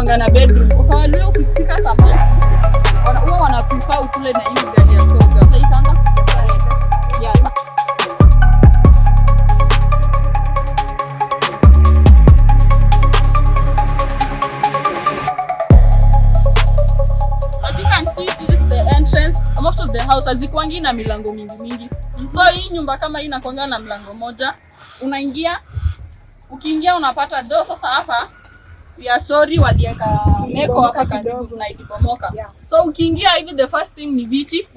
inakuanga na bedroom. Kwa wale ukipika samaki huwa wanaprefer ukule na hiyo ugali ya soga. Utaitanga? Yeah. As you can see, this is the entrance. Most of the house hazikuangi na milango mingi. So hii nyumba kama hii inakuanga na mlango moja. Unaingia, ukiingia unapata door. Sasa hapa ya sorry walieka meko hapa karibu na itipomoka. Yeah. So ukiingia hivi the first thing ni viti.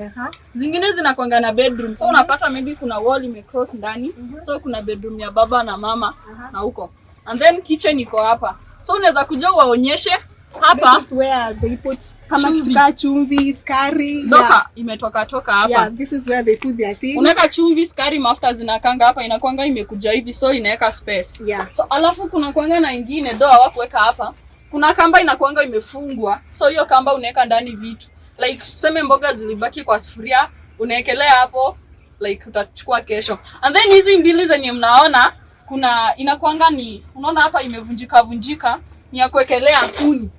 Zingine zinakuanga na bedroom. So unapata maybe kuna wall imecross ndani. So kuna bedroom ya baba na mama na huko. And then kitchen iko hapa. So unaweza kuja waonyeshe hapa. This is where they put kama kitu chumvi, skari. Doka imetoka hapa. Yeah, this is where they put their things. Unaweka chumvi, skari, mafuta zinakanga hapa, inakuanga imekuja hivi, so inaweka space. Yeah. So alafu kuna kuanga na ingine doa hawakuweka hapa. Kuna kamba inakuanga imefungwa. So hiyo kamba unaweka ndani vitu. Like sema mboga zilibaki kwa sufuria, unaekelea hapo like utachukua kesho. And then hizi mbili zenye mnaona kuna inakuanga ni unaona hapa imevunjika ni ya kuwekelea kuni.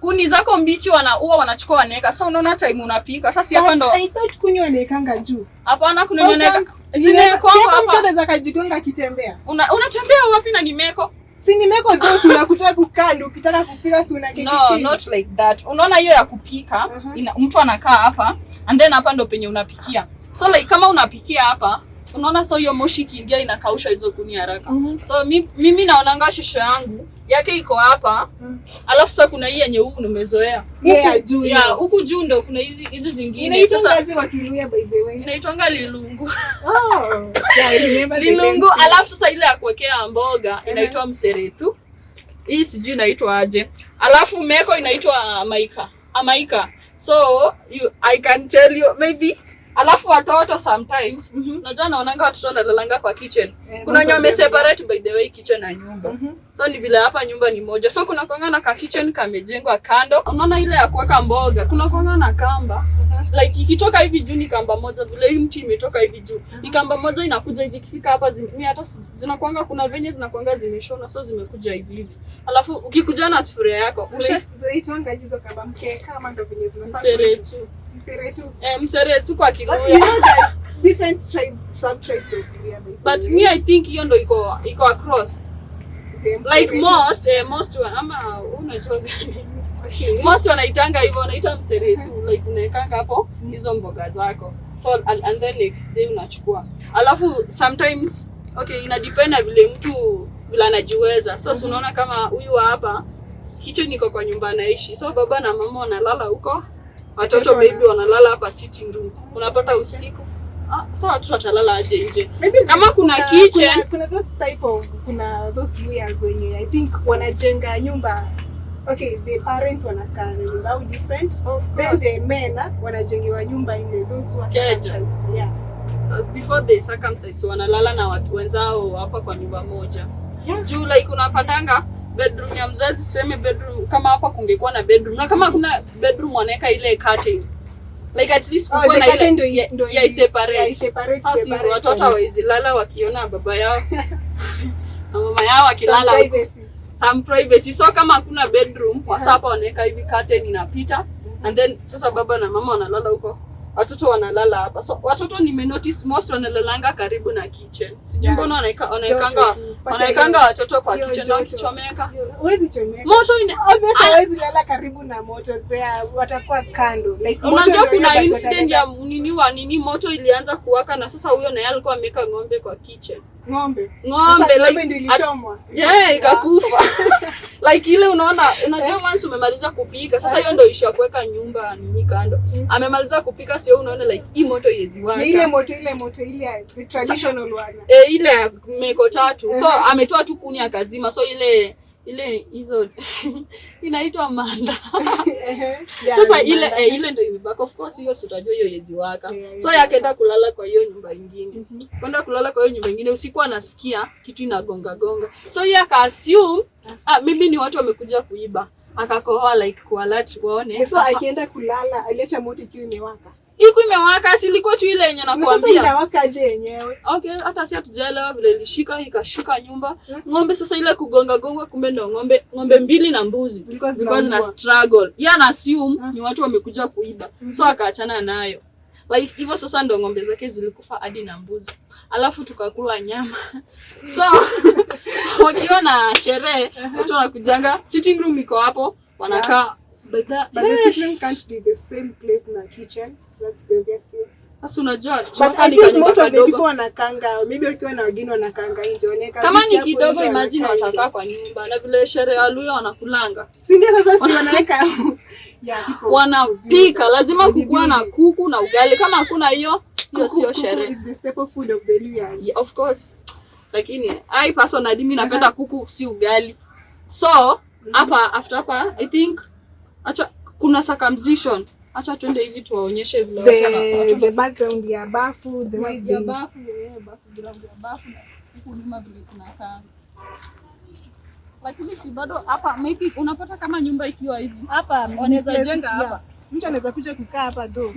Kuni zako mbichi wanachukua wanaweka. So unaona time unapika. Sasa hapa ndo I thought kuni wanaekanga juu. Hapana kuna wanaweka. Zile kwangu hapa. Mtu anaweza kujigonga kitembea. Unatembea wapi na ni meko? Si ni meko ndio tunakutaka kukanda ukitaka kupika si unaketi chini. No, not like that. Unaona hiyo ya kupika, mtu anakaa hapa and then hapa ndo penye unapikia. So like kama unapikia hapa, unaona so hiyo moshi kiingia inakausha hizo kuni haraka. So mimi naonanga shisha yangu yake iko hapa. Alafu sasa kuna hii yenye huku nimezoea. Juu. Yeah, huku juu ndo kuna hizi zingine. Inaitwa ngazi wa Kiluya by the way. Inaitwanga lilungu. Yeah, I remember lilungu. Alafu sasa ile ya kuwekea mboga inaitwa mseretu. Hii sijui inaitwa aje. Alafu meko inaitwa maika. So I can tell you maybe. Alafu watoto sometimes unajua naonanga watoto wanalalanga kwa kitchen. Kuna wenye wameseparate by the way kitchen na nyumba. So ni vile hapa nyumba ni moja. So kuna kuanga na ka kitchen kamejengwa kando. Unaona ile ya kuweka mboga. Kuna kuanga na kamba. Like ikitoka hivi juu ni kamba moja, vile hii mti imetoka hivi juu. Ni kamba moja inakuja hivi ikifika hapa mimi hata zinakuanga kuna venye zinakuanga zimeshona so zimekuja hivi. Alafu ukikuja na sufuria yako zinaitwanga hizo kamba mkeka kama ndo venye zinafanya. Mseretu kwa Kiluya. You know that different tribes, sub-tribes of Kiluya. But me I think hiyo ndo iko across. Like most ama unajua gani? Most wanaitanga hivyo, wanaita mseretu. Like unaekanga hapo hizo mboga zako. So and then next day unachukua. Alafu sometimes ina depend vile mtu vile anajiweza. So unaona kama huyu hapa kitchen iko kwa nyumba anaishi. So baba na mama wanalala huko. Watoto baby wanalala hapa sitting room. Unapata usiku. So watoto watalala aje nje. Kama kuna kitchen, kuna those type of those Luyas wenye I think wanajenga nyumba. Okay, the parents wanakaa nyumba au different. Then the men wanajengewa nyumba ile those who are yeah. Before they circumcise wanalala na watu wenzao hapa kwa nyumba moja. Yeah. Juu like unapatanga bedroom ya mzazi tuseme bedroom kama hapa kungekuwa na bedroom na kama kuna bedroom wanaweka ile curtain like at least kuko na ile ndo separate watoto hawezi lala wakiona baba yao na mama yao akilala some privacy. So kama hakuna bedroom sasa hapa wanaweka hivi curtain inapita and then sasa baba na mama wanalala huko, watoto wanalala hapa. So watoto nimenotice most wanalalanga karibu na kitchen. Sijui mbona wanaekanga watoto kwa kitchen na kichomeka. Huwezi chomeka. Moto hawezi lala karibu na moto, watakuwa kando. Like unajua kuna incident ya nini moto ilianza kuwaka na sasa huyo naye alikuwa ameka ng'ombe kwa kitchen. Ng'ombe like ndio ilichomwa. Yeah, ikakufa. Like ile unajua once umemaliza kupika sasa hiyo ndio issue ya kuweka nyumba nini kando. Amemaliza kupika sio unaona like hii moto iweziwaka. Ile moto ile the traditional one. Ile meko tatu. So ametoa tu kuni akazima. So ile hizo inaitwa manda. Sasa ile ndio imebaki. Of course hiyo utajua hiyo yeziwaka. So yakaenda kulala kwa hiyo nyumba nyingine. Kwenda kulala kwa hiyo nyumba nyingine usiku anasikia kitu inagonga. So yeye aka assume maybe ni watu wamekuja kuiba. Akakohoa like kualert waone. So akienda kulala aliacha moto ikiwa imewaka. Iko imewaka, si ilikuwa tu ile yenye nakwambia. Sasa inawaka je yenyewe? Okay, hata si hatujaelewa vile ilishika ikashika nyumba. Ng'ombe sasa ile kugonga gonga, kumbe ndio ng'ombe mbili na mbuzi. Because na struggle. Yeye ana assume ni watu wamekuja kuiba. So akaachana nayo. Like hivyo sasa ndio ng'ombe zake zilikufa hadi na mbuzi. Alafu tukakula nyama. So wakiona sherehe, watu wanakujanga, sitting room iko hapo, wanakaa. But the sitting room can't be the same place na kitchen. That's the best thing. Sasa unajua choka ni kanyumba kadogo. Most of the people wanakanga, maybe ukiwa na wageni wanakanga nje, wanaweka kama ni kidogo, imagine watakaa kwa nyumba na vile sherehe ya Luya wanakulanga. Si ndio sasa si wanaweka wanapika, lazima kukuwa na kuku na ugali. Kama hakuna hiyo sio sherehe. Is the staple food of the Luyas. Yeah, of course. Lakini I personally mimi napenda kuku si ugali. So hapa after hapa I think acha kuna circumcision. Acha twende hivi tuwaonyeshe vile the background ya bafu, the way the bafu, bafu ya bafu na huku nyuma vile kunakaa. Lakini si bado hapa maybe unapata kama nyumba ikiwa hivi. Hapa wanaweza jenga hapa. Mtu anaweza kuja kukaa hapa do.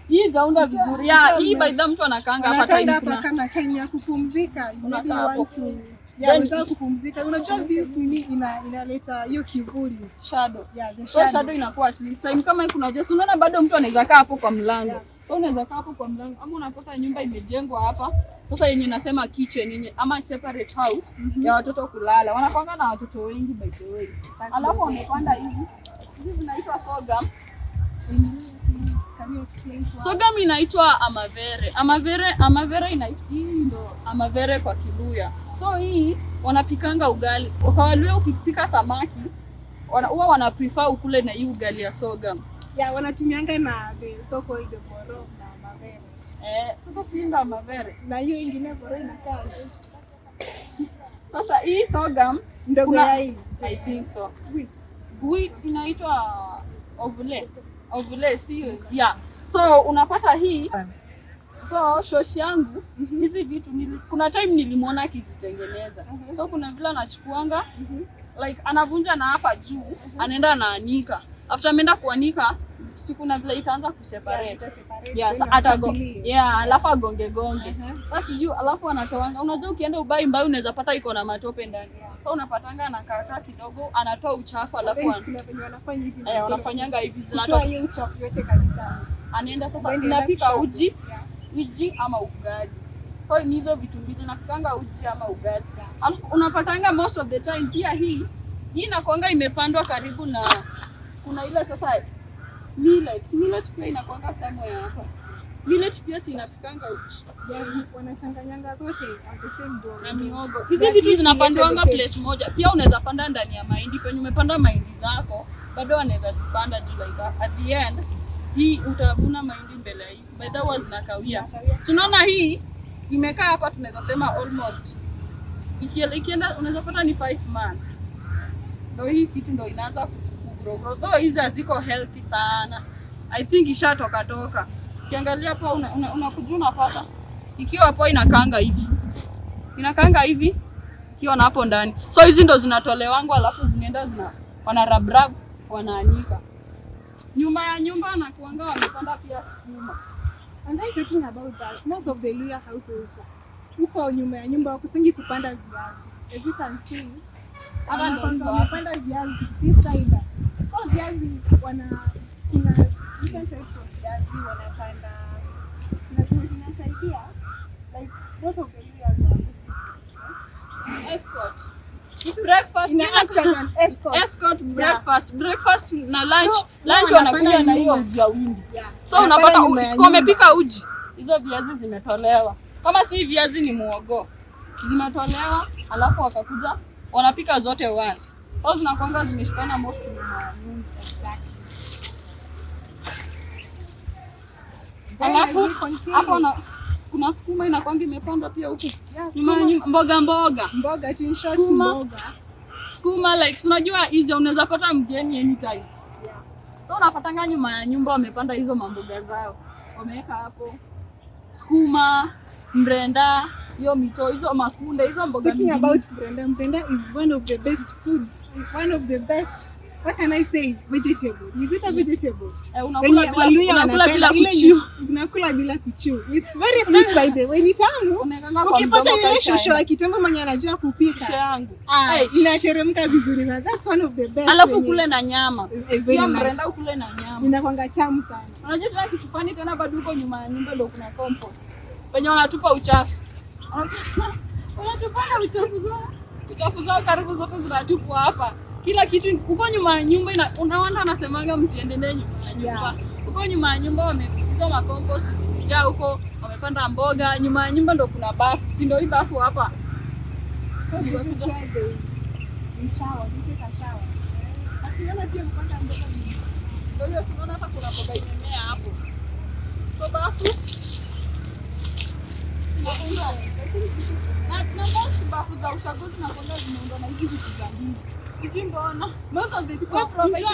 Hii jaunda vizuri. Ya hii by the mtu anakaanga hapa time hapa kama time ya kupumzika. Maybe you want to unataka kupumzika. Unajua this nini inaleta hiyo kivuli, shadow. Yeah, the shadow. So shadow inakuwa at least time kama kuna just unaona bado mtu anaweza kaa hapo kwa mlango. Yeah. So unaweza kaa hapo kwa mlango ama unapata nyumba imejengwa hapa. Sasa yenye nasema kitchen yenye ama separate house ya watoto kulala. Wanapanga na watoto wengi by the way. Alafu wamepanda hivi. Hizi zinaitwa sorghum. Sorghum inaitwa amavere. Amavere inaitwa ndo amavere kwa Kiluya. So hii wanapikanga ugali. Wakawaluya ukipika samaki, huwa wana prefer ukule na hii ugali ya sorghum. Yeah, wanatumianga na the soko ile boro na amavere. Sasa si ndo amavere. Na hiyo ingine boro inakaa. Sasa hii sorghum ndogo ya hii. I think so. Wheat inaitwa ovule sio? Yeah. So unapata hii. So shoshi yangu hizi vitu kuna time nilimwona akizitengeneza. So kuna vile anachukuanga like anavunja na hapa juu anaenda anaanika. After ameenda kuanika siku na vile itaanza kuseparate. Yeah, alafu agonge. Basi juu alafu anatoanga. Unajua ukienda ubai mbao unaweza pata iko na matope ndani. So unapatanga anakata kidogo, anatoa uchafu alafu wanafanya hivi. Wanafanyanga hivi zinatoa hiyo uchafu yote kabisa. Anaenda sasa inapika uji ama ugali. So ni hizo vitu mbili napikanga uji ama ugali. Unapatanga most of the time pia hii inakuanga imepandwa karibu na kuna ile sasa millet pia inakuanga somewhere hapa. Millet pia inapikanga uji. Wanachanganyanga zote at the same door. Na mihogo. Hizi vitu zinapandwanga place moja. Pia unaweza panda ndani ya mahindi. Penye umepanda mahindi zako, bado wanaweza zipanda juu like at the end. Hii utavuna mahindi mbele hii. By the way zinakawia. Tunaona hii imekaa hapa tunaweza sema almost. Ikienda unaweza pata ni 5 months. Ndio hii kitu ndio inaanza kugrow. Though hizi haziko healthy sana. I think ishatoka. Ukiangalia hapa unakujua unapata. Ikiwa hapo inakaanga hivi. Kiona hapo ndani. So hizi ndo zinatolewangu alafu zinaenda wana rub wanaanika. Nyuma ya nyumba na kuanga wamepanda pia sukuma. And I talking about that. Most of the Luya houses huko nyuma ya nyumba wakusingi kupanda viazi. As you can see, wamepanda viazi this side. So viazi kuna different types of viazi wanapanda. Na tunasaidia like most of the Luya escort. Breakfast escort breakfast na lunch. Lunch wanakuja na hiyo vya wingi. So unapata usiku wamepika uji. Hizo viazi zimetolewa. Kama si viazi ni muogo. Zimetolewa alafu wakakuja wanapika zote once. So zinakuanga zimeshikana most na nyumba exactly. Alafu hapo kuna sukuma inakuanga imepandwa pia huku. Mboga tu in short sukuma like unajua hizo unaweza pata mgeni anytime. So unapatanga nyuma ya nyumba wamepanda hizo mamboga zao. Wameweka hapo sukuma, mrenda, hiyo mito, hizo makunde, hizo mboga. Talking about mrenda is one of the best foods. One of the best, what can I say, vegetable. Is it a vegetable? Unakula bila kuchiu. unakula bila kuchew. It's very sweet by the way. Ni tamu. Ukipata yule shosho wa kitambo mwenye anajua kupika. Yangu. Inateremka vizuri na that's one of the best. Alafu kule na nyama. Pia mrenda kule na nyama. Inakwanga tamu sana. Unajua tena kichupani tena bado uko nyuma ya nyumba ndio kuna compost. Penye wanatupa uchafu. Wanatupa uchafu zao karibu zote zinatupwa hapa. Kila kitu uko nyuma ya nyumba unaona anasemanga msiendelee nyuma ya nyumba. Uko nyuma ya nyumba wamepiga macompost zimejaa huko, wamepanda mboga, nyuma ya nyumba ndo kuna bafu. Si ndio hii bafu hapa? Shower. Asiona pia mpanda mboga. Ndio hiyo sinaona hapa kuna mboga imemea hapo. So bafu. Na most bafu za ushagozi na kwenda zimeundwa na hizi vitu za ndizi. Sijui mbona. Most of the people provide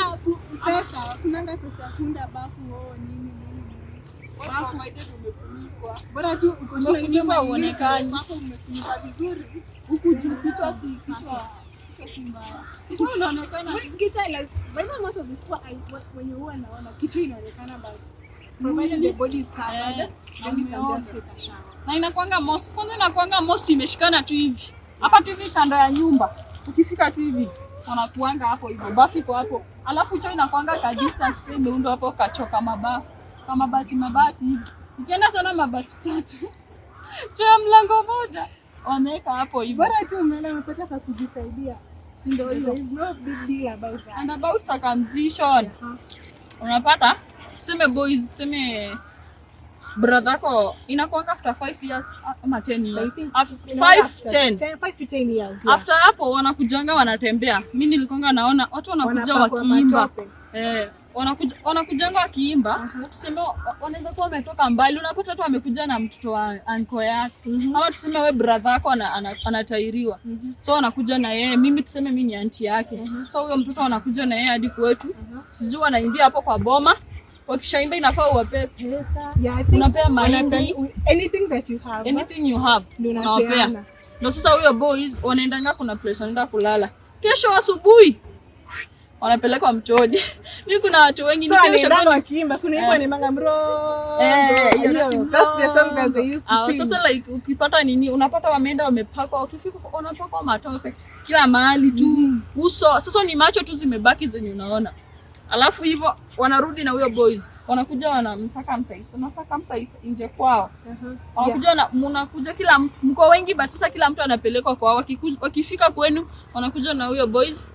pesa. Kunanga pesa ya kuunda bafu nini. Bafu umefunikwa. Bora tu umefunikwa uonekane. Bafu umefunikwa vizuri. Huku juu kichwa si mbaya. Kichwa inaonekana. Kichwa like by the most of the people when you naona kichwa inaonekana but provided the body is covered then you can just take a shower. Na inakuanga most imeshikana tu hivi. Hapa tu hivi kando ya nyumba. Ukifika tu hivi wanakuanga hapo hivyo. Bafu iko hapo. Alafu choo inakuanga ka distance pia ndio hapo kachoka mabafu. Kama mabati hivi. Ukienda sana mabati 3. Choo mlango moja. Wameweka hapo hivyo. Bora tu umeenda umepata pa kujisaidia. Si ndio hiyo? There is no big deal about that. And about circumcision. Unapata? Tuseme boys, tuseme brother yako inakuanga after 5 years ama 10 years. 5 to 10 years. Yeah. After hapo wanakujanga wanatembea. Mimi nilikonga naona watu wanakuja wakiimba. Wanakujanga wakiimba. Tuseme wanaweza kuwa wametoka mbali. Unapata watu wamekuja na mtoto wa uncle yake. Ama tuseme wewe brother yako anatairiwa. So wanakuja na yeye. Mimi tuseme mimi ni auntie yake. So huyo mtoto anakuja na yeye hadi kwetu. Sijui wanaimbia hapo kwa boma. Wakishaimba inafaa uwape pesa. Unapea mahindi. Anything you have. Unawapea. Ndio sasa huyo boys wanaendanga kuna place wanaenda kulala. Kesho asubuhi wanapelekwa mtoni. Mimi kuna watu wengi nikiosha wakiimba kuna imba ni Mangamro. That's the song that they used to sing. Sasa like ukipata nini unapata wameenda wamepakwa ukifika unapakwa matope kila mahali tu uso. Sasa ni macho tu zimebaki zenye unaona. Alafu hivyo wanarudi na huyo boys. Wanakuja wanamsaka msaizi nje kwao. Wanakuja na mnakuja kila mtu. Mko wengi basi sasa kila mtu anapelekwa kwao. Wakifika kwenu wanakuja na huyo boys.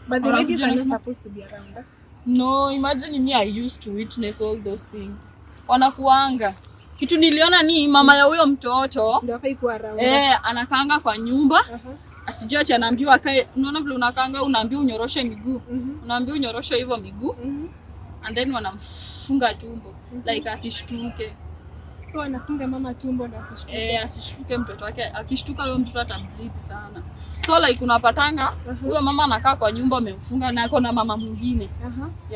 But the ladies are not supposed to be around. No, imagine me I used to witness all those things. Wanakuanga. Kitu niliona ni mama ya huyo mtoto. Ndio afai kuwa around. Anakaanga kwa nyumba. Asijua acha anaambiwa kae. Unaona vile unakaanga unaambiwa unyoroshe miguu. Unaambiwa unyoroshe hivyo miguu. And then wanamfunga tumbo like asishtuke. So anafunga mama tumbo na asishtuke. Asishtuke mtoto wake. Akishtuka huyo mtoto atableed sana. So like unapatanga huyo mama anakaa kwa nyumba amemfunga na ako na mama mwingine.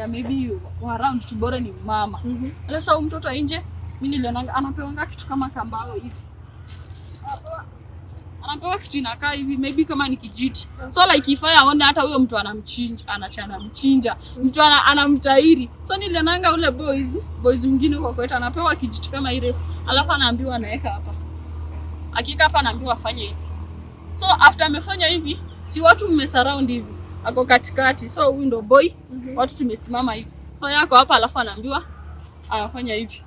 Maybe around to bora ni mama. Sasa huyo mtoto nje mimi nilionanga anapewa kitu kama kambao hivi. Anapewa kitu inakaa hivi maybe kama ni kijiti. So like if aone hata huyo mtu anachana mchinja. Mtu anamtairi. So nilionanga ule boys mwingine huko kwetu anapewa kijiti kama ile. Alafu anaambiwa anaweka hapa. Hakika hapa anaambiwa afanye hivi. So after amefanya hivi, si watu mmesurround hivi. Ako katikati. So huyu ndo boy, watu tumesimama hivi. So yako hapa alafu anaambiwa afanye hivi.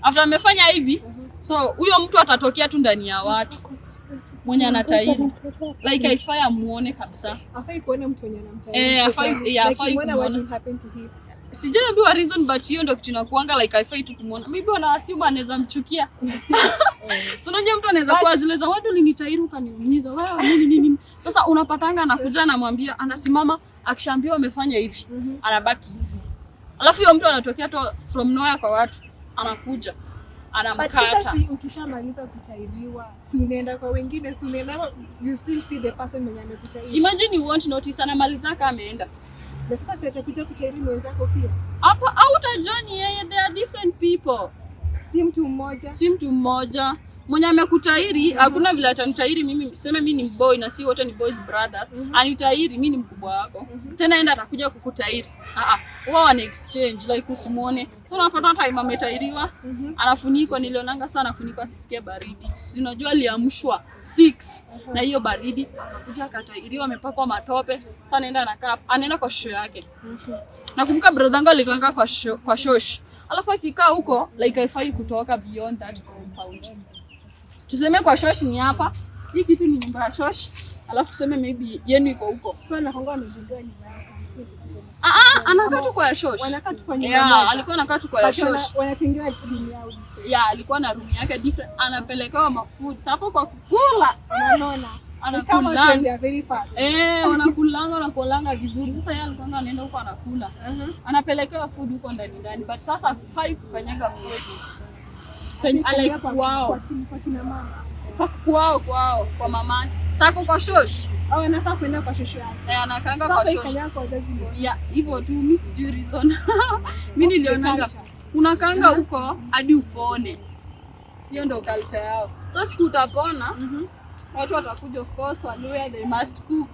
After amefanya hivi, so huyo mtu atatokea tu ndani ya watu. Mwenye anatairi. Like haifai amuone kabisa. Afai kuona mtu mwenye anamtairi. Afai kuona what will happen to him. Sijaambiwa reason but hiyo ndio kitu inakuanga like haifai tu kumuona. Maybe wana assume anaweza mchukia. So unajua mtu anaweza kuwa zile za watu linitairi ukaniumiza. Wewe nini. Sasa unapatanga anakuja anamwambia anasimama akishaambiwa amefanya hivi. Anabaki hivi. Alafu huyo mtu anatokea tu from nowhere kwa watu. Anakuja. Anamkata. Ukishamaliza kutairiwa, si unaenda kwa wengine, si unaenda you still see the person mwenye amekutairi. Imagine you won't notice anamaliza kama ameenda. Na sasa atakuja kutairi wenzako pia. Hapa outer journey yeye they are different people. Si mtu mmoja. Mwenye amekutairi hakuna vile atanitairi mimi, sema mimi ni boy na si wote ni boys brothers. Anitairi mimi ni mkubwa wako. Tena enda atakuja kukutairi. Wao wana exchange like usimuone. So unapata time ametairiwa, anafunikwa, nilionanga sana anafunikwa asisikie baridi. Unajua aliamshwa 6 na hiyo baridi, akakuja akatairiwa, amepakwa matope. Sasa anaenda kwa show yake. Nakumbuka brother wangu alikaanga kwa shosh. Alafu akikaa huko like haifai kutoka beyond that compound. Tuseme kwa shosh ni hapa. Hii kitu ni nyumba ya shosh. Alafu tuseme maybe yenu iko huko. So nakonga amejigani nyumba. Anakaa tu kwa shosh. Wanakaa tu kwa nyumba. Alikuwa anakaa tu kwa shosh. Wanatengewa room yao. Alikuwa na room yake different. Anapelekewa mafood. Hapo kwa kukula. Unaona. Anakulanga. Wanakulanga vizuri. Sasa yeye alikuwa anaenda huko anakula. Anapelekewa food huko ndani. But sasa hafai kukanyaga food. Kwao. Kwa kina mama. Sasa kwao kwa mamake. Sasa kwa shosh. Au anafaa kwenda kwa shosho yake. Anakaanga kwa shosh. Hivyo tu mimi sijui reason. Mimi nilionanga unakaanga huko hadi upone. Hiyo ndio culture yao. So siku utapona, watu watakuja of course, Waluhya they must cook.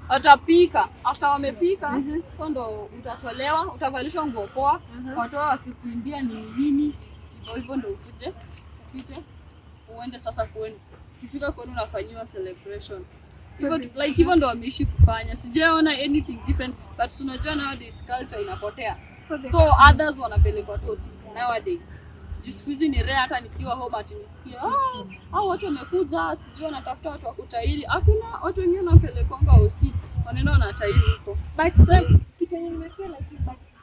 Watapika. After wamepika, so ndo utatolewa, utavalishwa nguo poa. Watu wakikuimbia ni nini? Hivyo ndo upite uende sasa kwenu. Ukifika kwenu unafanyiwa celebration. Hivyo ndo wameishi kufanya. Sijaona anything different, but unajua nowadays culture inapotea. So others wanapelekwa tosi nowadays. Siku hizi ni rare hata nikiwa home ati nisikie hao watu wamekuja, sijui wanatafuta watu wa kutairi. Hakuna, watu wengine wanapelekonga osi. Wanaenda wanatairi huko. But same kitu nimesikia like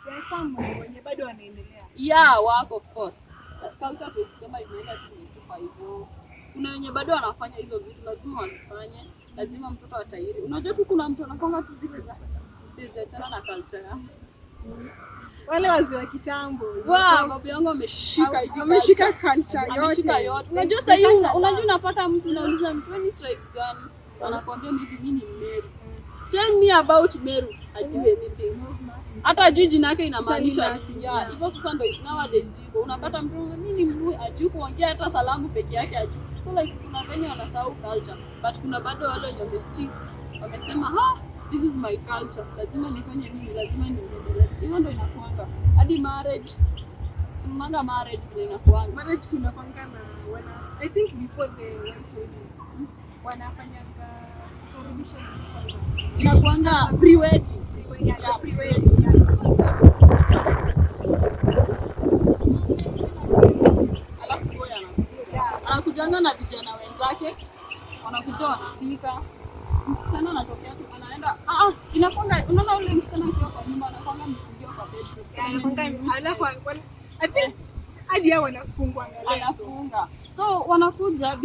there are some wenye bado wanaendelea. Wako of course. Culture tunasema imeenda tu hivyo. Kuna wenye bado wanafanya hizo vitu, lazima wazifanye. Lazima mtoto atairi. Unajua tu kuna mtu anakonga tu zile za sisi achana na culture yao. Wale wazee wa kitambo. Babu yangu ameshika hivi. Ameshika culture yote. Unajua sasa hivi unapata mtu unauliza mtu ni tribe gani? Anakuambia mimi ni Meru. Tell me about Meru. Ajui anything. Hata ajui jina yake inamaanisha nini. Hivyo sasa ndio nowadays iko. Unapata mtu mimi ni Mluhya ajui kuongea hata salamu peke yake ajui. So like kuna wenye wanasahau culture, but kuna bado wale wenye wamestick. Wamesema this is my culture. Lazima nifanye nini? Lazima niendelee. Hiyo ndio inakuanga. Hadi marriage. Simanga marriage ndio inakuanga. Marriage kuna kwanga na I think before they went to wanafanya celebration inakuanga pre-wedding. Pre-wedding. Alafu boy anakujanga na vijana wenzake. Wanakuja wanapika. Msichana anatokea tu anaenda inakwanga unaona ule msichana akiwa kwa nyumba anakwanga mfungia kwa bedroom. Anakwanga alafu I think hadi hao wanafungwa anafunga. So wanakuja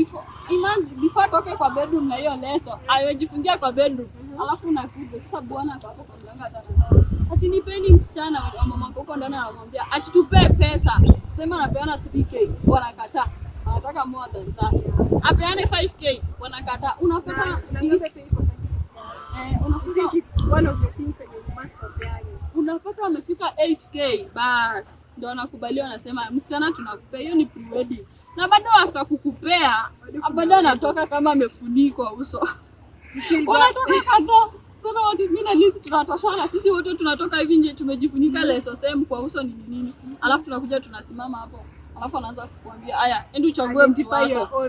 before toke kwa bedroom na hiyo leso ayejifungia kwa bedroom. Alafu nakuja sasa bwana kwa hapo kwa mlango atasema ati nipeni msichana wa mama huko ndani anamwambia ati tupe pesa. Sema anapeana 3k wanakataa. Anataka more than that. Apeane 5k wanakataa. Unapata one of the things that you must have. Unapata wamefika 8k bas ndio anakubaliwa, anasema msichana tunakupea. Hiyo ni pre-wedding. Na bado after kukupea bado anatoka kama amefunikwa uso. Wanatoka kaza. Sema watu mimi na Liz tunatoshana, sisi wote tunatoka hivi nje tumejifunika leso same kwa uso ni nini. Alafu tunakuja tunasimama hapo. Alafu anaanza kukuambia haya ende uchague mtu wako.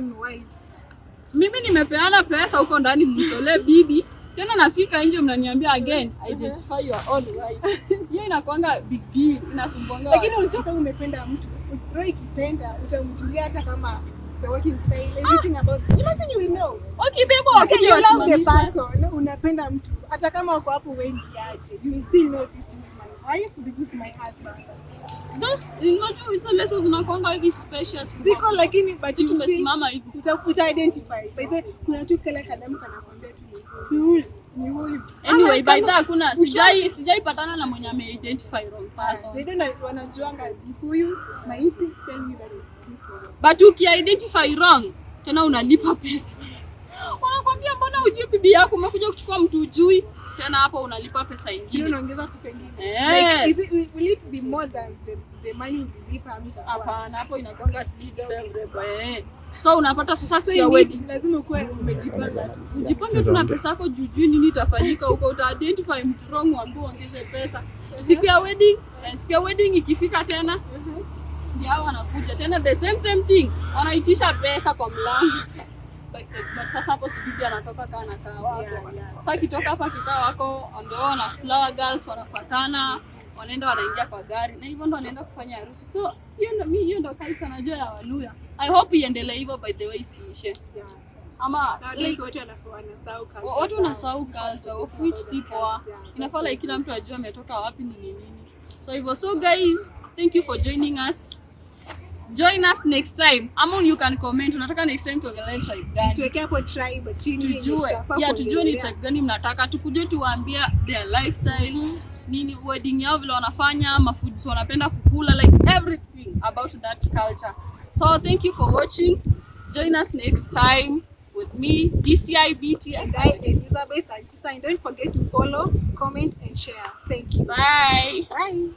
Mimi nimepeana pesa huko ndani mnitolee bibi. Tena nafika nje mnaniambia again identify your own wife. Hiyo inakuanga big deal, inasumbonga. Lakini unachoka umependa mtu. Wewe ikipenda utamjulia hata kama the working style everything about it. Imagine you will know. Okay baby, you love the person. Unapenda mtu hata kama wako hapo wengi aje. You still know this is my wife, this is my husband. Those unajua hizo lessons zinakuanga hivi special. Ziko lakini but tumesimama hivi. Uta identify. By the kuna tu kale kadamu kanakwambia tu ni huyu. Anyway, by the hakuna sijai patana na mwenye ame identify wrong person. They don't wanajuanga huyu, my instinct tell me that it's but uki identify wrong tena unalipa pesa. Wanakuambia mbona hujui bibi yako umekuja kuchukua mtu hujui. Tena hapo unalipa pesa ingine. Unaongeza pesa ingine. Like, will it be more than the money you lipa mtu? Hapana, hapo inakuanga at least favorable. So unapata sasa siku ya wedding lazima ukue umejipanga tu. Ujipange tu na pesa yako juu nini itafanyika huko, uta identify mtu wrong uambiwe ongeze pesa. Siku ya wedding ikifika tena ndio hao wanakuja tena the same thing. Wanaitisha pesa kwa mlango. But sasa hapo si bibi anatoka kaa wako. Sasa kitoka hapa kikaa wako ndio na flower girls wanafuatana, wanaenda wanaingia kwa gari na hivyo ndo wanaenda kufanya harusi. So hiyo ndo culture najua ya Waluya. I hope iendelee hivyo, by the way, isiishe. Ama like, watu wanasahau culture of which si poa. Inafaa like kila mtu ajue ametoka wapi ni nini. So hivyo, so guys, thank you for joining us. Join us next time. Amon, you can comment. Unataka next time tuongelee tribe gani? Tuweke hapo tribe chini. Tujue ni tribe gani mnataka. Tukuje tuwaambie their lifestyle, nini wedding yao vile wanafanya, mafoods wanapenda kukula, like everything about that culture. So thank you for watching. Join us next time with me, DCIBT, and I, Elizabeth Ankisa. And don't forget to follow, comment, and share. Thank you. Bye. Bye.